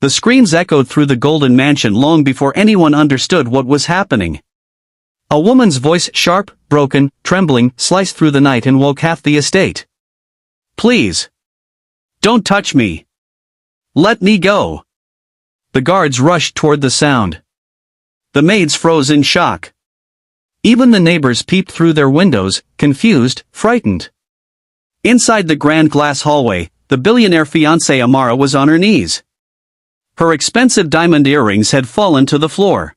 The screams echoed through the golden mansion long before anyone understood what was happening. A woman's voice, sharp, broken, trembling, sliced through the night and woke half the estate. "Please. Don't touch me. Let me go." The guards rushed toward the sound. The maids froze in shock. Even the neighbors peeped through their windows, confused, frightened. Inside the grand glass hallway, the billionaire fiancée Amara was on her knees. Her expensive diamond earrings had fallen to the floor.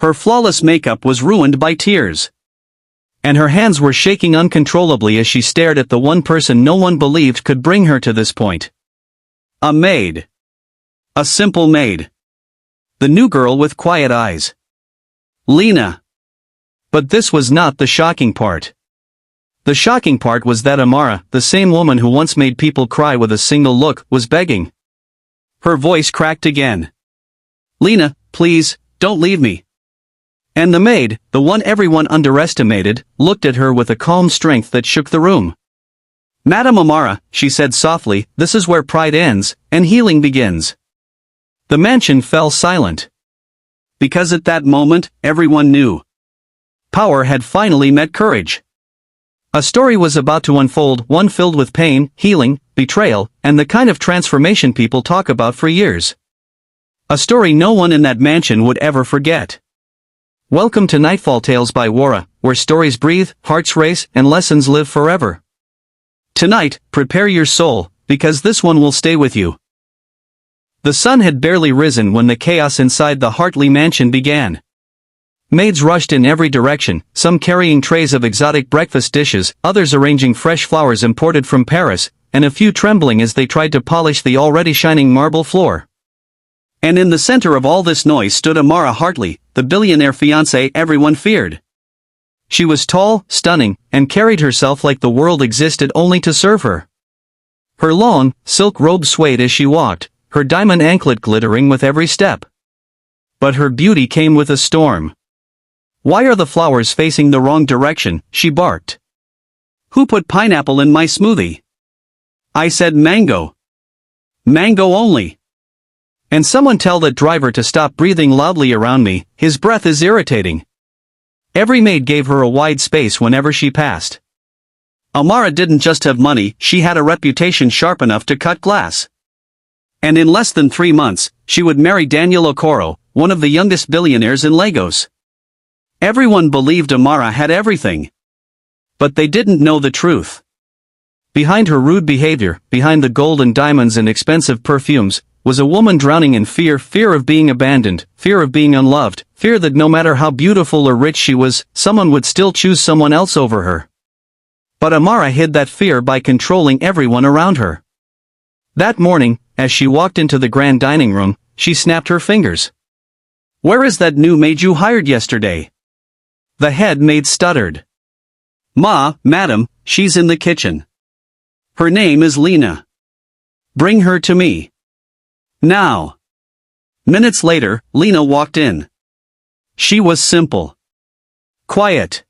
Her flawless makeup was ruined by tears. And her hands were shaking uncontrollably as she stared at the one person no one believed could bring her to this point. A maid. A simple maid. The new girl with quiet eyes. Lina. But this was not the shocking part. The shocking part was that Amara, the same woman who once made people cry with a single look, was begging. Her voice cracked again. "Lina, please, don't leave me." And the maid, the one everyone underestimated, looked at her with a calm strength that shook the room. "Madam Amara," she said softly, "this is where pride ends, and healing begins." The mansion fell silent. Because at that moment, everyone knew. Power had finally met courage. A story was about to unfold, one filled with pain, healing, betrayal, and the kind of transformation people talk about for years. A story no one in that mansion would ever forget. Welcome to Nightfall Tales by Wura, where stories breathe, hearts race, and lessons live forever. Tonight, prepare your soul, because this one will stay with you. The sun had barely risen when the chaos inside the Hartley mansion began. Maids rushed in every direction, some carrying trays of exotic breakfast dishes, others arranging fresh flowers imported from Paris, and a few trembling as they tried to polish the already shining marble floor. And in the center of all this noise stood Amara Hartley, the billionaire fiancée everyone feared. She was tall, stunning, and carried herself like the world existed only to serve her. Her long, silk robe swayed as she walked, her diamond anklet glittering with every step. But her beauty came with a storm. "Why are the flowers facing the wrong direction?" she barked. "Who put pineapple in my smoothie?" "I said mango. Mango only. And someone tell that driver to stop breathing loudly around me, his breath is irritating." Every maid gave her a wide space whenever she passed. Amara didn't just have money, she had a reputation sharp enough to cut glass. And in less than 3 months, she would marry Daniel Okoro, one of the youngest billionaires in Lagos. Everyone believed Amara had everything. But they didn't know the truth. Behind her rude behavior, behind the gold and diamonds and expensive perfumes, was a woman drowning in fear, fear of being abandoned, fear of being unloved, fear that no matter how beautiful or rich she was, someone would still choose someone else over her. But Amara hid that fear by controlling everyone around her. That morning, as she walked into the grand dining room, she snapped her fingers. "Where is that new maid you hired yesterday?" The head maid stuttered. Madam, she's in the kitchen. Her name is Lina. Bring her to me. Now." Minutes later, Lina walked in. She was simple. Quiet.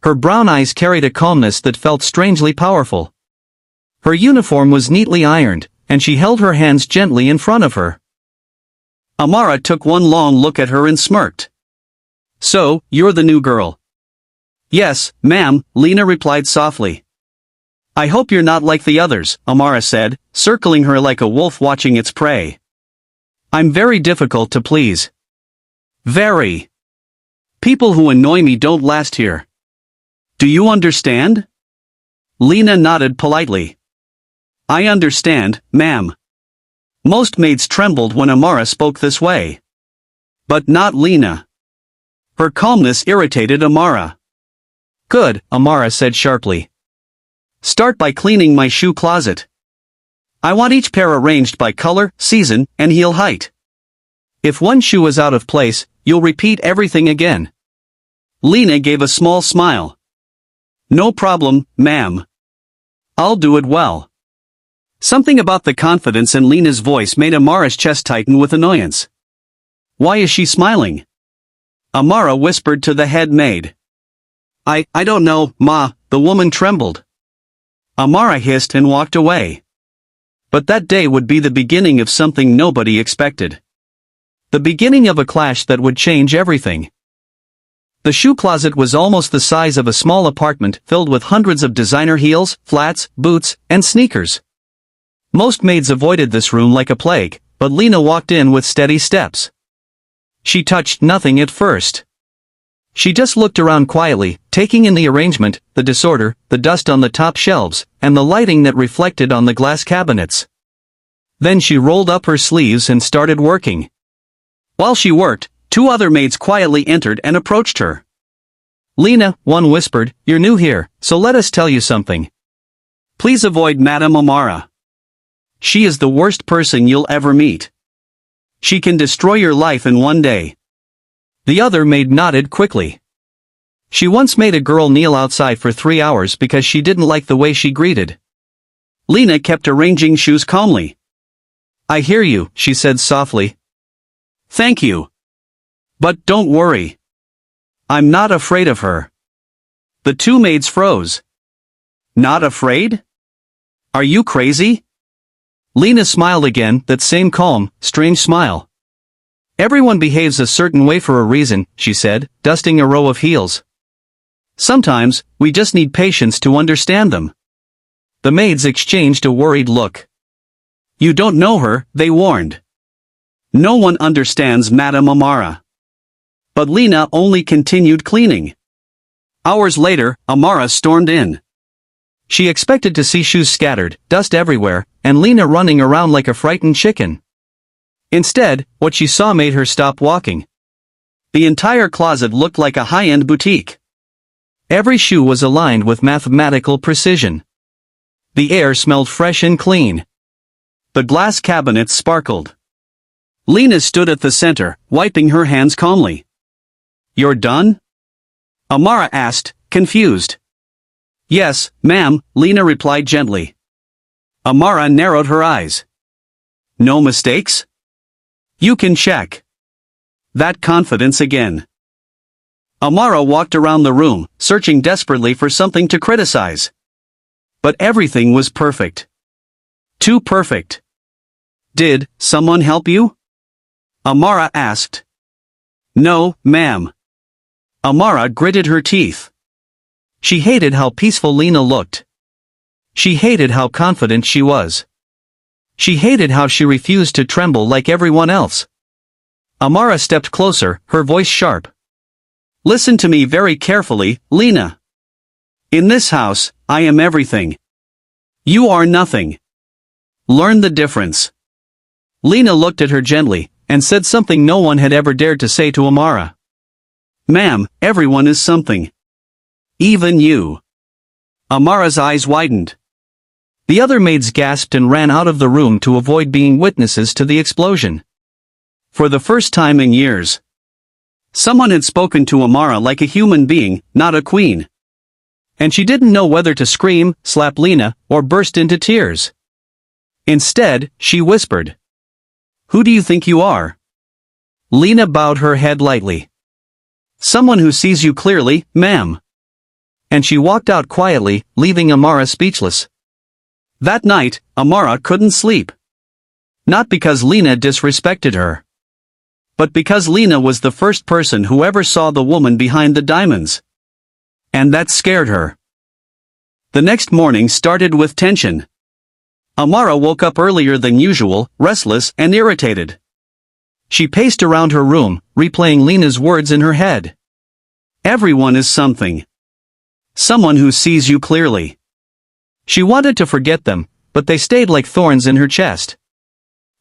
Her brown eyes carried a calmness that felt strangely powerful. Her uniform was neatly ironed, and she held her hands gently in front of her. Amara took one long look at her and smirked. "So, you're the new girl." "Yes, ma'am," Lina replied softly. "I hope you're not like the others," Amara said, circling her like a wolf watching its prey. "I'm very difficult to please. Very. People who annoy me don't last here. Do you understand?" Lina nodded politely. "I understand, ma'am." Most maids trembled when Amara spoke this way. But not Lina. Her calmness irritated Amara. "Good," Amara said sharply. "Start by cleaning my shoe closet. I want each pair arranged by color, season, and heel height. If one shoe is out of place, you'll repeat everything again." Lina gave a small smile. "No problem, ma'am. I'll do it well." Something about the confidence in Lina's voice made Amara's chest tighten with annoyance. "Why is she smiling?" Amara whispered to the head maid. I don't know, Ma," the woman trembled. Amara hissed and walked away. But that day would be the beginning of something nobody expected. The beginning of a clash that would change everything. The shoe closet was almost the size of a small apartment filled with hundreds of designer heels, flats, boots, and sneakers. Most maids avoided this room like a plague, but Lina walked in with steady steps. She touched nothing at first. She just looked around quietly, taking in the arrangement, the disorder, the dust on the top shelves, and the lighting that reflected on the glass cabinets. Then she rolled up her sleeves and started working. While she worked, two other maids quietly entered and approached her. "Lina," one whispered, "you're new here, so let us tell you something. Please avoid Madame Amara. She is the worst person you'll ever meet. She can destroy your life in one day." The other maid nodded quickly. She once made a girl kneel outside for 3 hours because she didn't like the way she greeted. Lina kept arranging shoes calmly. "I hear you," she said softly. "Thank you. But don't worry. I'm not afraid of her." The two maids froze. "Not afraid? Are you crazy?" Lina smiled again, that same calm, strange smile. "Everyone behaves a certain way for a reason," she said, dusting a row of heels. "Sometimes, we just need patience to understand them." The maids exchanged a worried look. "You don't know her," they warned. "No one understands Madame Amara." But Lina only continued cleaning. Hours later, Amara stormed in. She expected to see shoes scattered, dust everywhere, and Lina running around like a frightened chicken. Instead, what she saw made her stop walking. The entire closet looked like a high-end boutique. Every shoe was aligned with mathematical precision. The air smelled fresh and clean. The glass cabinets sparkled. Lina stood at the center, wiping her hands calmly. "You're done?" Amara asked, confused. "Yes, ma'am," Lina replied gently. Amara narrowed her eyes. "No mistakes?" "You can check." That confidence again. Amara walked around the room, searching desperately for something to criticize. But everything was perfect. Too perfect. "Did someone help you?" Amara asked. "No, ma'am." Amara gritted her teeth. She hated how peaceful Lina looked. She hated how confident she was. She hated how she refused to tremble like everyone else. Amara stepped closer, her voice sharp. "Listen to me very carefully, Lina. In this house, I am everything. You are nothing. Learn the difference." Lina looked at her gently, and said something no one had ever dared to say to Amara. "Ma'am, everyone is something. Even you." Amara's eyes widened. The other maids gasped and ran out of the room to avoid being witnesses to the explosion. For the first time in years, someone had spoken to Amara like a human being, not a queen. And she didn't know whether to scream, slap Lina, or burst into tears. Instead, she whispered, "Who do you think you are?" Lina bowed her head lightly. "Someone who sees you clearly, ma'am." And she walked out quietly, leaving Amara speechless. That night, Amara couldn't sleep. Not because Lina disrespected her, but because Lina was the first person who ever saw the woman behind the diamonds. And that scared her. The next morning started with tension. Amara woke up earlier than usual, restless and irritated. She paced around her room, replaying Lina's words in her head. "Everyone is something. Someone who sees you clearly." She wanted to forget them, but they stayed like thorns in her chest.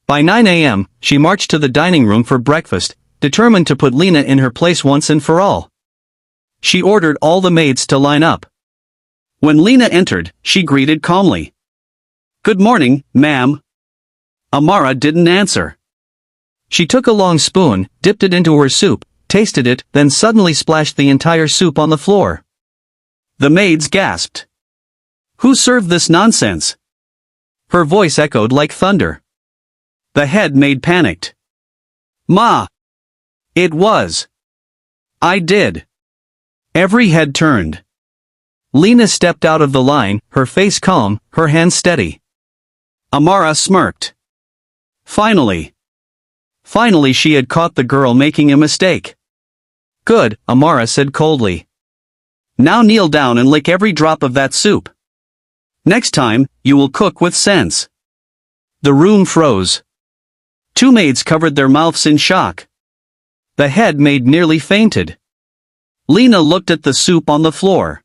By 9 a.m., she marched to the dining room for breakfast, determined to put Lina in her place once and for all. She ordered all the maids to line up. When Lina entered, she greeted calmly. "Good morning, ma'am." Amara didn't answer. She took a long spoon, dipped it into her soup, tasted it, then suddenly splashed the entire soup on the floor. The maids gasped. "Who served this nonsense?" Her voice echoed like thunder. The head maid panicked. "Ma! It was. I did." Every head turned. Lina stepped out of the line, her face calm, her hands steady. Amara smirked. Finally she had caught the girl making a mistake. Good, Amara said coldly. Now kneel down and lick every drop of that soup. Next time, you will cook with sense. The room froze. Two maids covered their mouths in shock. The head maid nearly fainted. Lina looked at the soup on the floor.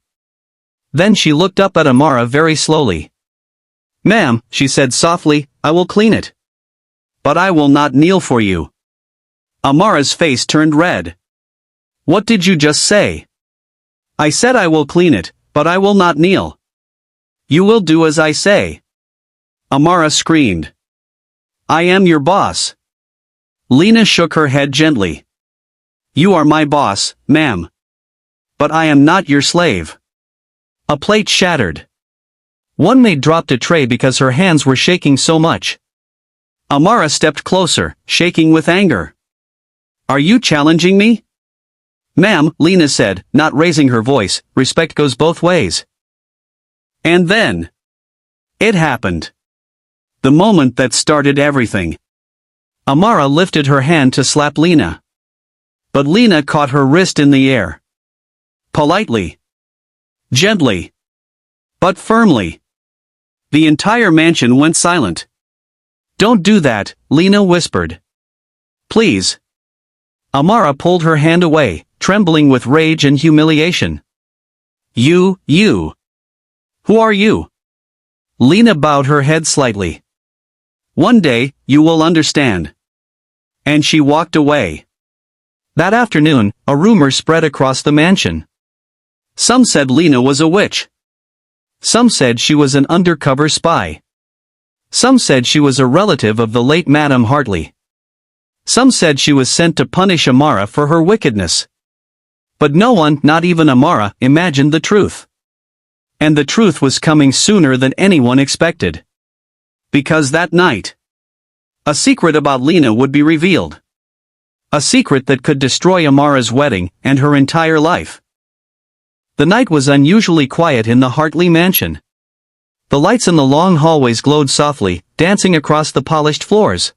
Then she looked up at Amara very slowly. Ma'am, she said softly, I will clean it. But I will not kneel for you. Amara's face turned red. What did you just say? I said I will clean it, but I will not kneel. You will do as I say. Amara screamed. I am your boss. Lina shook her head gently. You are my boss, ma'am. But I am not your slave. A plate shattered. One maid dropped a tray because her hands were shaking so much. Amara stepped closer, shaking with anger. Are you challenging me? Ma'am, Lina said, not raising her voice, respect goes both ways. And then it happened. The moment that started everything. Amara lifted her hand to slap Lina. But Lina caught her wrist in the air. Politely. Gently. But firmly. The entire mansion went silent. Don't do that, Lina whispered. Please. Amara pulled her hand away, trembling with rage and humiliation. You. Who are you? Lina bowed her head slightly. One day, you will understand. And she walked away. That afternoon, a rumor spread across the mansion. Some said Lina was a witch. Some said she was an undercover spy. Some said she was a relative of the late Madame Hartley. Some said she was sent to punish Amara for her wickedness. But no one, not even Amara, imagined the truth. And the truth was coming sooner than anyone expected. Because that night, a secret about Lina would be revealed. A secret that could destroy Amara's wedding and her entire life. The night was unusually quiet in the Hartley mansion. The lights in the long hallways glowed softly, dancing across the polished floors.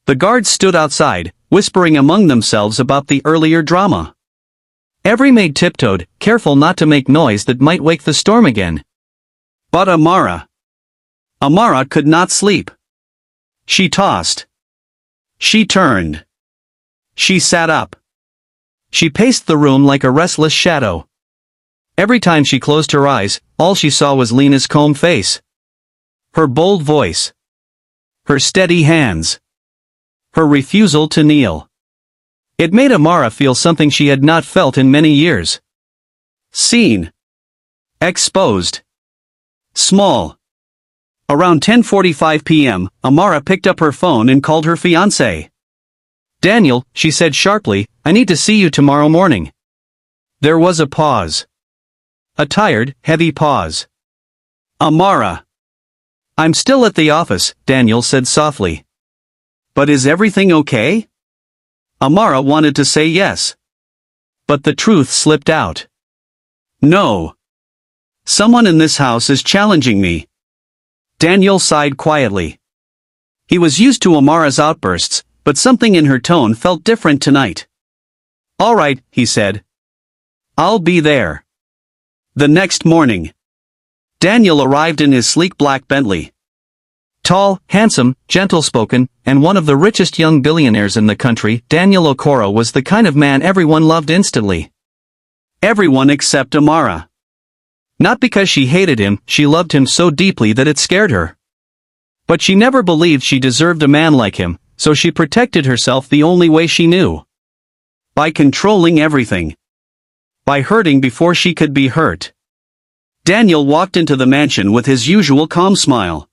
The guards stood outside, whispering among themselves about the earlier drama. Every maid tiptoed, careful not to make noise that might wake the storm again. But Amara could not sleep. She tossed. She turned. She sat up. She paced the room like a restless shadow. Every time she closed her eyes, all she saw was Lina's calm face. Her bold voice. Her steady hands. Her refusal to kneel. It made Amara feel something she had not felt in many years. Seen. Exposed. Small. Around 10:45 p.m., Amara picked up her phone and called her fiancé. Daniel, she said sharply, I need to see you tomorrow morning. There was a pause. A tired, heavy pause. Amara. I'm still at the office, Daniel said softly. But is everything okay? Amara wanted to say yes. But the truth slipped out. No. Someone in this house is challenging me. Daniel sighed quietly. He was used to Amara's outbursts, but something in her tone felt different tonight. All right, he said. I'll be there. The next morning, Daniel arrived in his sleek black Bentley. Tall, handsome, gentle-spoken, and one of the richest young billionaires in the country, Daniel Okoro was the kind of man everyone loved instantly. Everyone except Amara. Not because she hated him, she loved him so deeply that it scared her. But she never believed she deserved a man like him, so she protected herself the only way she knew. By controlling everything. By hurting before she could be hurt. Daniel walked into the mansion with his usual calm smile.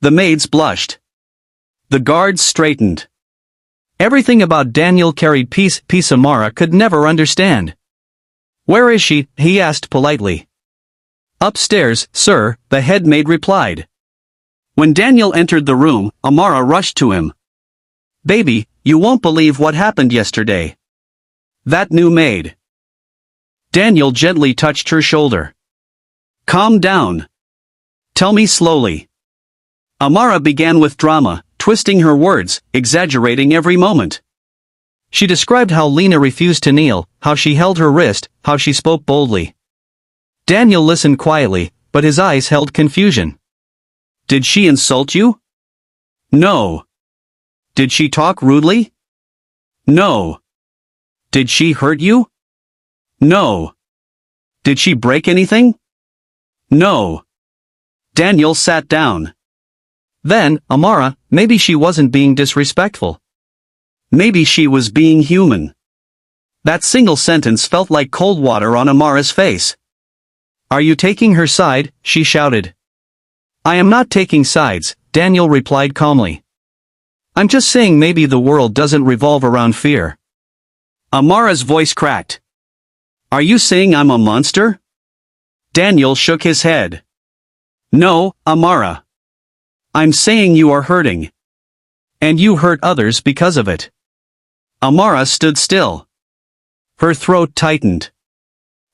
The maids blushed. The guards straightened. Everything about Daniel carried peace Amara could never understand. Where is she? He asked politely. Upstairs, sir, the head maid replied. When Daniel entered the room, Amara rushed to him. Baby, you won't believe what happened yesterday. That new maid. Daniel gently touched her shoulder. Calm down. Tell me slowly. Amara began with drama, twisting her words, exaggerating every moment. She described how Lina refused to kneel, how she held her wrist, how she spoke boldly. Daniel listened quietly, but his eyes held confusion. Did she insult you? No. Did she talk rudely? No. Did she hurt you? No. Did she break anything? No. Daniel sat down. Then, Amara, maybe she wasn't being disrespectful. Maybe she was being human. That single sentence felt like cold water on Amara's face. Are you taking her side? She shouted. I am not taking sides, Daniel replied calmly. I'm just saying maybe the world doesn't revolve around fear. Amara's voice cracked. Are you saying I'm a monster? Daniel shook his head. No, Amara. I'm saying you are hurting. And you hurt others because of it. Amara stood still. Her throat tightened.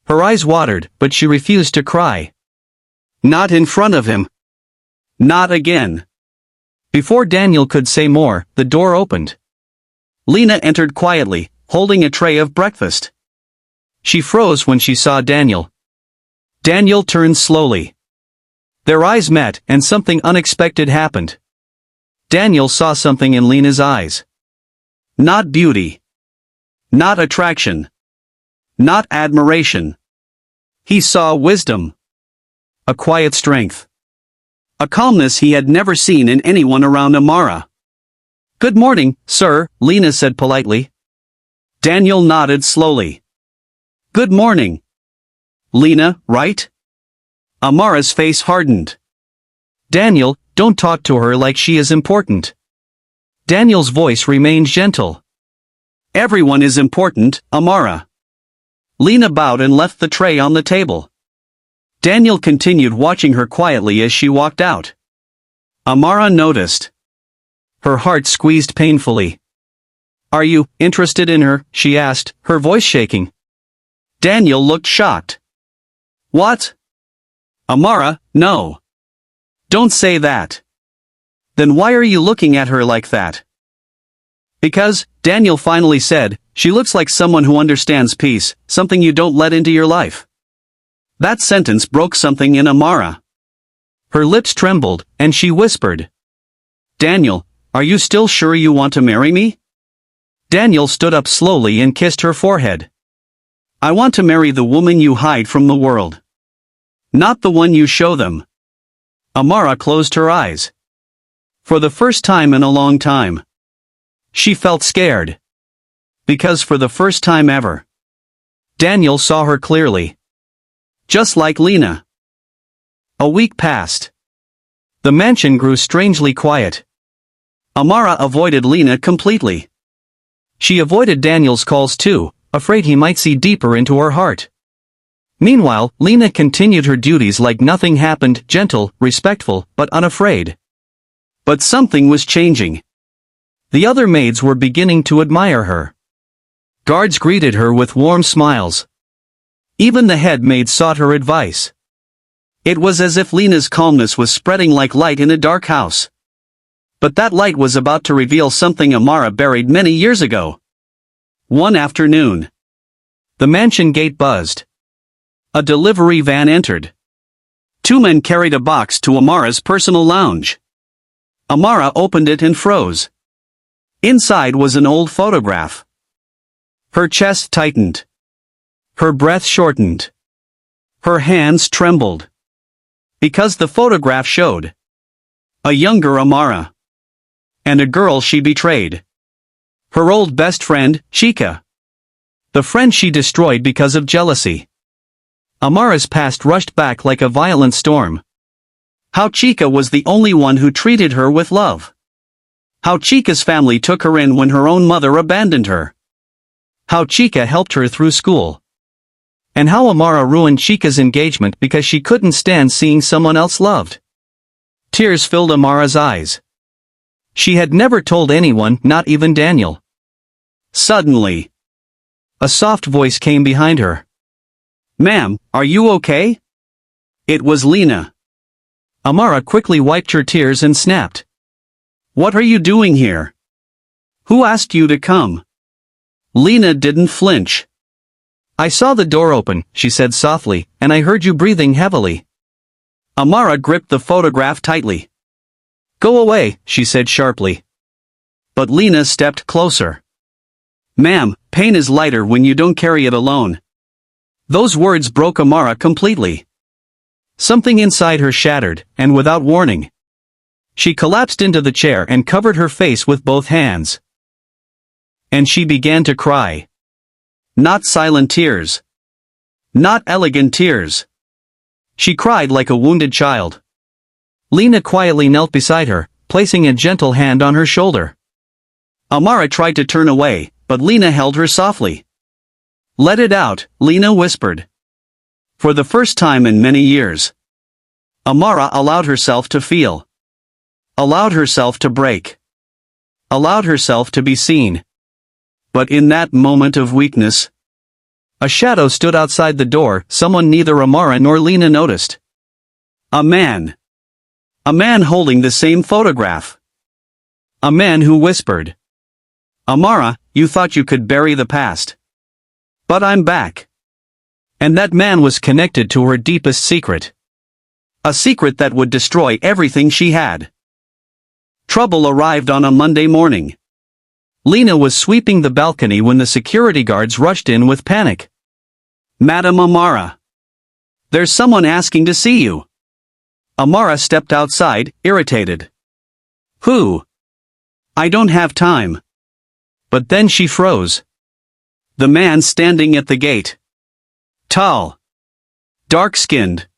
Her eyes watered, but she refused to cry. Not in front of him. Not again. Before Daniel could say more, the door opened. Lina entered quietly, holding a tray of breakfast. She froze when she saw Daniel. Daniel turned slowly. Their eyes met, and something unexpected happened. Daniel saw something in Lina's eyes. Not beauty. Not attraction. Not admiration. He saw wisdom. A quiet strength. A calmness he had never seen in anyone around Amara. Good morning, sir, Lina said politely. Daniel nodded slowly. Good morning. Lina, right? Amara's face hardened. Daniel, don't talk to her like she is important. Daniel's voice remained gentle. Everyone is important, Amara. Lina bowed and left the tray on the table. Daniel continued watching her quietly as she walked out. Amara noticed. Her heart squeezed painfully. Are you interested in her? She asked, her voice shaking. Daniel looked shocked. What? Amara, no. Don't say that. Then why are you looking at her like that? Because, Daniel finally said, she looks like someone who understands peace, something you don't let into your life. That sentence broke something in Amara. Her lips trembled, and she whispered. Daniel, are you still sure you want to marry me? Daniel stood up slowly and kissed her forehead. I want to marry the woman you hide from the world. Not the one you show them. Amara closed her eyes. For the first time in a long time. She felt scared. Because for the first time ever. Daniel saw her clearly. Just like Lina. A week passed. The mansion grew strangely quiet. Amara avoided Lina completely. She avoided Daniel's calls too, afraid he might see deeper into her heart. Meanwhile, Lina continued her duties like nothing happened, gentle, respectful, but unafraid. But something was changing. The other maids were beginning to admire her. Guards greeted her with warm smiles. Even the head maid sought her advice. It was as if Lina's calmness was spreading like light in a dark house. But that light was about to reveal something Amara buried many years ago. One afternoon. The mansion gate buzzed. A delivery van entered. Two men carried a box to Amara's personal lounge. Amara opened it and froze. Inside was an old photograph. Her chest tightened. Her breath shortened. Her hands trembled. Because the photograph showed a younger Amara. And a girl she betrayed. Her old best friend, Chica. The friend she destroyed because of jealousy. Amara's past rushed back like a violent storm. How Chica was the only one who treated her with love. How Chica's family took her in when her own mother abandoned her. How Chica helped her through school. And how Amara ruined Chica's engagement because she couldn't stand seeing someone else loved. Tears filled Amara's eyes. She had never told anyone, not even Daniel. Suddenly, a soft voice came behind her. Ma'am, are you okay? It was Lina. Amara quickly wiped her tears and snapped. What are you doing here? Who asked you to come? Lina didn't flinch. I saw the door open, she said softly, and I heard you breathing heavily. Amara gripped the photograph tightly. Go away, she said sharply. But Lina stepped closer. Ma'am, pain is lighter when you don't carry it alone. Those words broke Amara completely. Something inside her shattered, and without warning. She collapsed into the chair and covered her face with both hands. And she began to cry. Not silent tears. Not elegant tears. She cried like a wounded child. Lina quietly knelt beside her, placing a gentle hand on her shoulder. Amara tried to turn away, but Lina held her softly. Let it out, Lina whispered. For the first time in many years, Amara allowed herself to feel. Allowed herself to break. Allowed herself to be seen. But in that moment of weakness, a shadow stood outside the door, someone neither Amara nor Lina noticed. A man. A man holding the same photograph. A man who whispered. Amara, you thought you could bury the past. But I'm back. And that man was connected to her deepest secret. A secret that would destroy everything she had. Trouble arrived on a Monday morning. Lina was sweeping the balcony when the security guards rushed in with panic. Madam Amara. There's someone asking to see you. Amara stepped outside, irritated. Who? I don't have time. But then she froze. The man standing at the gate. Tall. Dark-skinned.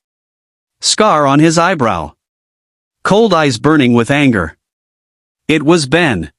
Scar on his eyebrow. Cold eyes burning with anger. It was Ben.